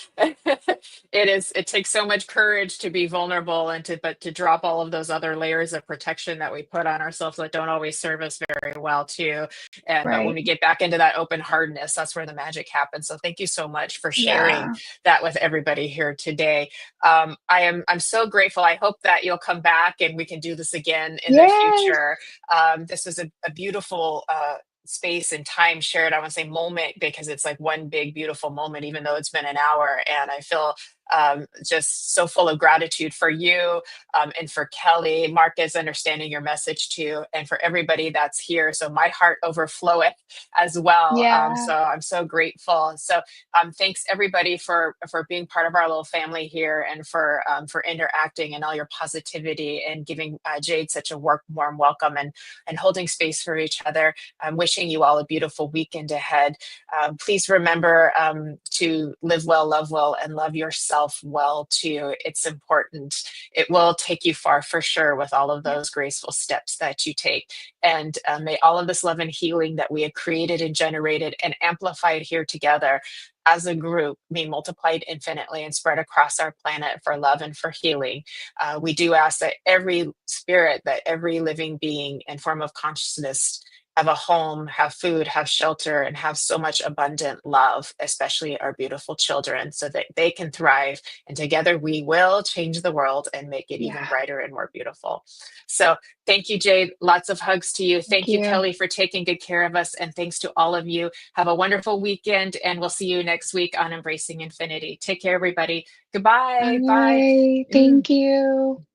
It takes so much courage to be vulnerable and to drop all of those other layers of protection that we put on ourselves that don't always serve us very well too. And but when right. we get back into that open heartedness, that's where the magic happens. So thank you so much for sharing Yeah. that with everybody here today. I'm so grateful. I hope that you'll come back and we can do this again in the Yes. future. This was a beautiful space and time shared. I want to say moment because it's like one big beautiful moment, even though it's been an hour. And I feel just so full of gratitude for you, and for Kelly, Marcus, understanding your message too, and for everybody that's here. So my heart overfloweth as well. Yeah. So I'm so grateful. So thanks everybody for being part of our little family here, and for interacting and all your positivity and giving Jade such a warm welcome, and holding space for each other. I'm wishing you all a beautiful weekend ahead. Please remember to live well, love well, and love yourself well too. It's important. It will take you far for sure with all of those graceful steps that you take. And may all of this love and healing that we have created and generated and amplified here together as a group be multiplied infinitely and spread across our planet for love and for healing. We do ask that every spirit, that every living being and form of consciousness have a home, have food, have shelter, and have so much abundant love, especially our beautiful children, so that they can thrive. And together we will change the world and make it even Yeah. brighter and more beautiful. So thank you, Jade. Lots of hugs to you. Thank Thank you, you. Kelly, for taking good care of us. And thanks to all of you. Have a wonderful weekend. And we'll see you next week on Embracing Infinity. Take care, everybody. Goodbye. Bye. Bye. Mm. Thank you.